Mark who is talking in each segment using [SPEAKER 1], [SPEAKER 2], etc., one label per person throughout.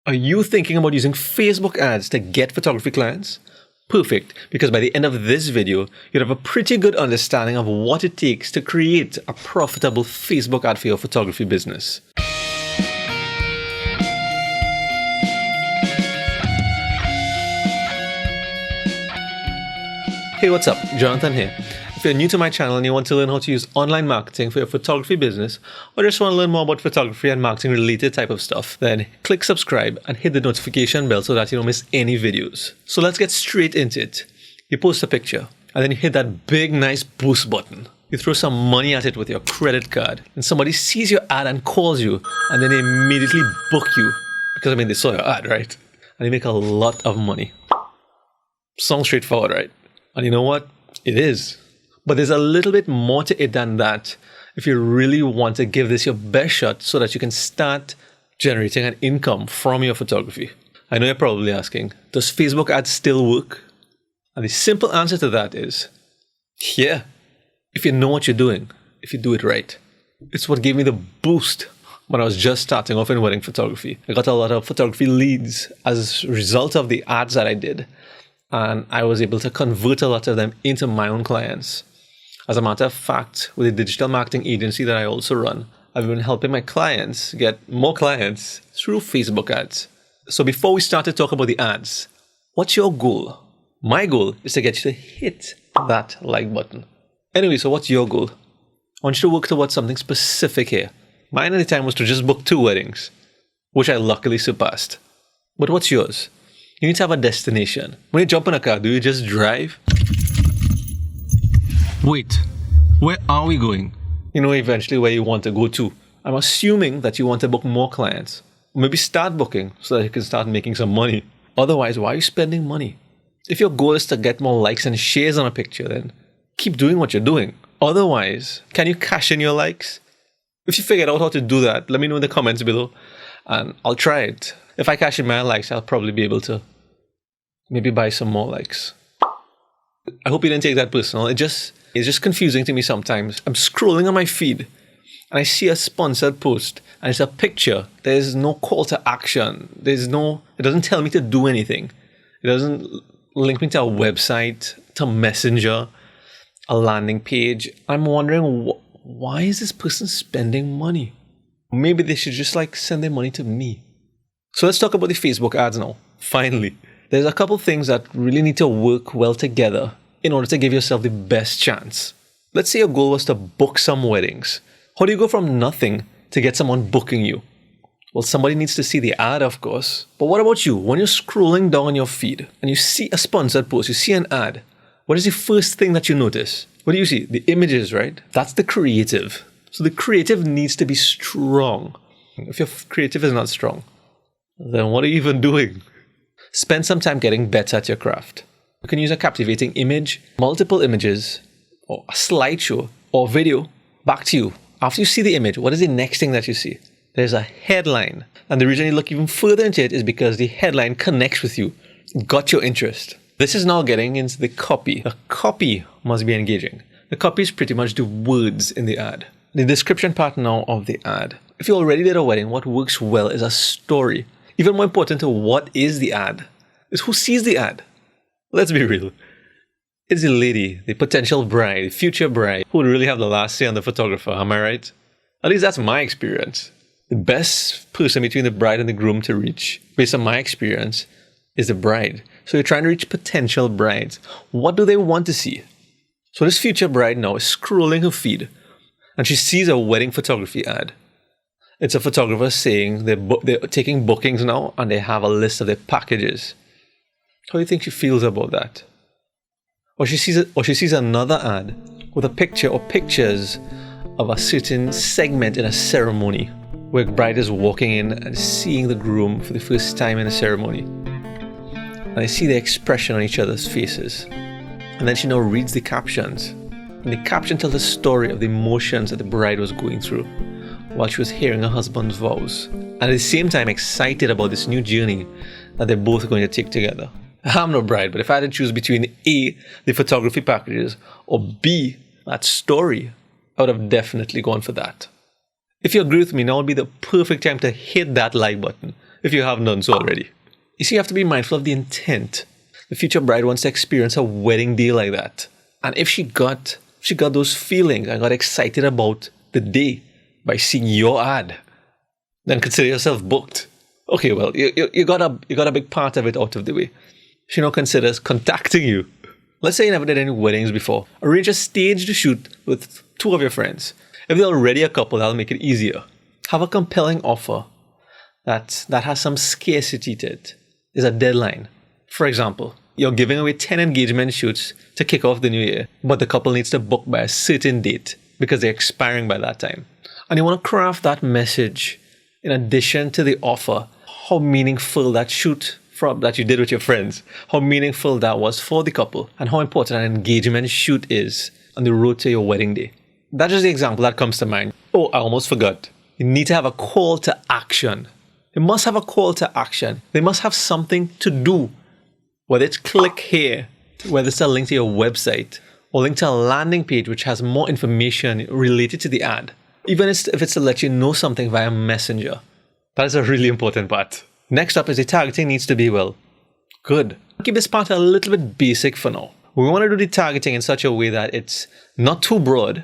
[SPEAKER 1] Are you thinking about using Facebook ads to get photography clients? Perfect, because by the end of this video, you'll have a pretty good understanding of what it takes to create a profitable Facebook ad for your photography business. Hey, what's up? Jonathan here. If you're new to my channel and you want to learn how to use online marketing for your photography business, or just want to learn more about photography and marketing related type of stuff, then click subscribe and hit the notification bell so that you don't miss any videos. So let's get straight into it. You post a picture and then you hit that big nice boost button. You throw some money at it with your credit card and somebody sees your ad and calls you and then they immediately book you because they saw your ad, right? And they make a lot of money. Sounds straightforward, right? And you know what? It is. But there's a little bit more to it than that if you really want to give this your best shot so that you can start generating an income from your photography. I know you're probably asking, does Facebook ads still work? And the simple answer to that is, yeah, if you know what you're doing, if you do it right. It's what gave me the boost when I was just starting off in wedding photography. I got a lot of photography leads as a result of the ads that I did. And I was able to convert a lot of them into my own clients. As a matter of fact, with a digital marketing agency that I also run, I've been helping my clients get more clients through Facebook ads. So before we start to talk about the ads, what's your goal? My goal is to get you to hit that like button. Anyway, so what's your goal? I want you to work towards something specific here. Mine at the time was to just book 2 weddings, which I luckily surpassed. But what's yours? You need to have a destination. When you jump in a car, do you just drive? Wait, where are we going? You know eventually where you want to go to. I'm assuming that you want to book more clients. Maybe start booking so that you can start making some money. Otherwise, why are you spending money? If your goal is to get more likes and shares on a picture, then keep doing what you're doing. Otherwise, can you cash in your likes? If you figured out how to do that, let me know in the comments below and I'll try it. If I cash in my likes, I'll probably be able to maybe buy some more likes. I hope you didn't take that personal. It's just confusing to me sometimes. I'm scrolling on my feed and I see a sponsored post and it's a picture. There's no call to action. It doesn't tell me to do anything. It doesn't link me to a website, to Messenger, a landing page. I'm wondering, why is this person spending money? Maybe they should just send their money to me. So let's talk about the Facebook ads now. Finally, there's a couple things that really need to work well together in order to give yourself the best chance. Let's say your goal was to book some weddings. How do you go from nothing to get someone booking you? Well, somebody needs to see the ad, of course. But what about you? When you're scrolling down on your feed and you see a sponsored post, you see an ad, what is the first thing that you notice? What do you see? The images, right? That's the creative. So the creative needs to be strong. If your creative is not strong, then what are you even doing? Spend some time getting better at your craft. You can use a captivating image, multiple images, or a slideshow, or video. Back to you. After you see the image, what is the next thing that you see? There's a headline. And the reason you look even further into it is because the headline connects with you. It got your interest. This is now getting into the copy. The copy must be engaging. The copy is pretty much the words in the ad. The description part now of the ad. If you already did a wedding, what works well is a story. Even more important to what is the ad is who sees the ad. Let's be real. It's the lady, the potential bride, the future bride, who would really have the last say on the photographer, am I right? At least that's my experience. The best person between the bride and the groom to reach, based on my experience, is the bride. So you're trying to reach potential brides. What do they want to see? So this future bride now is scrolling her feed and she sees a wedding photography ad. It's a photographer saying they're taking bookings now and they have a list of their packages. How do you think she feels about that? Or she sees another ad with a picture or pictures of a certain segment in a ceremony where a bride is walking in and seeing the groom for the first time in a ceremony. And I see the expression on each other's faces. And then she now reads the captions. And the caption tells the story of the emotions that the bride was going through while she was hearing her husband's vows. And at the same time excited about this new journey that they're both going to take together. I'm no bride, but if I had to choose between A, the photography packages, or B, that story, I would have definitely gone for that. If you agree with me, now would be the perfect time to hit that like button. if you haven't done so already. You see, you have to be mindful of the intent. The future bride wants to experience a wedding day like that. And if she got those feelings and got excited about the day by seeing your ad, then consider yourself booked. Okay, well, you got a big part of it out of the way. She now considers contacting you. Let's say you never did any weddings before. Arrange a staged shoot with 2 of your friends. If they're already a couple, that'll make it easier. Have a compelling offer that has some scarcity to it. There's a deadline. For example, you're giving away 10 engagement shoots to kick off the new year, but the couple needs to book by a certain date because they're expiring by that time. And you want to craft that message in addition to the offer, how meaningful that shoot that you did with your friends, how meaningful that was for the couple, and how important an engagement shoot is on the road to your wedding day. That's just the example that comes to mind. Oh, I almost forgot. You need to have a call to action. You must have a call to action. They must have something to do. Whether it's click here, whether it's a link to your website, or link to a landing page which has more information related to the ad. Even if it's to let you know something via Messenger. That is a really important part. Next up is the targeting needs to be, well, good. I'll keep this part a little bit basic for now. We want to do the targeting in such a way that it's not too broad,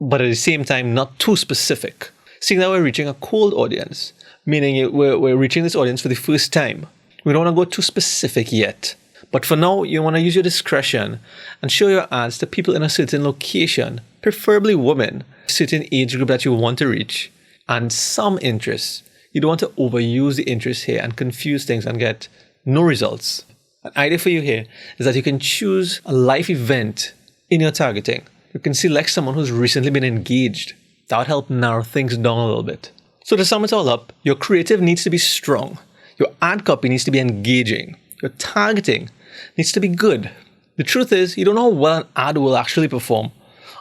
[SPEAKER 1] but at the same time not too specific. Seeing that we're reaching a cold audience, meaning we're reaching this audience for the first time. We don't want to go too specific yet. But for now, you want to use your discretion and show your ads to people in a certain location, preferably women, a certain age group that you want to reach, and some interests. You don't want to overuse the interest here and confuse things and get no results. An idea for you here is that you can choose a live event in your targeting. You can select someone who's recently been engaged. That would help narrow things down a little bit. So to sum it all up, your creative needs to be strong. Your ad copy needs to be engaging. Your targeting needs to be good. The truth is, you don't know how well an ad will actually perform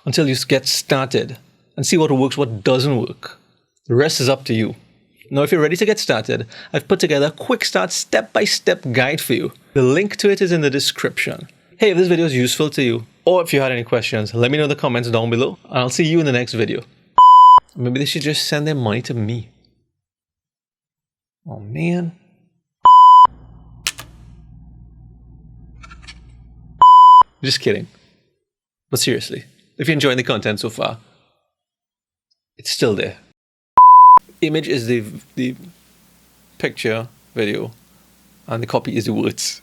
[SPEAKER 1] until you get started and see what works, what doesn't work. The rest is up to you. Now, if you're ready to get started, I've put together a quick start step-by-step guide for you. The link to it is in the description. Hey, if this video is useful to you, or if you had any questions, let me know in the comments down below, and I'll see you in the next video. Maybe they should just send their money to me. Oh, man. Just kidding. But seriously, if you're enjoying the content so far, it's still there. Image is the picture, video, and the copy is the words.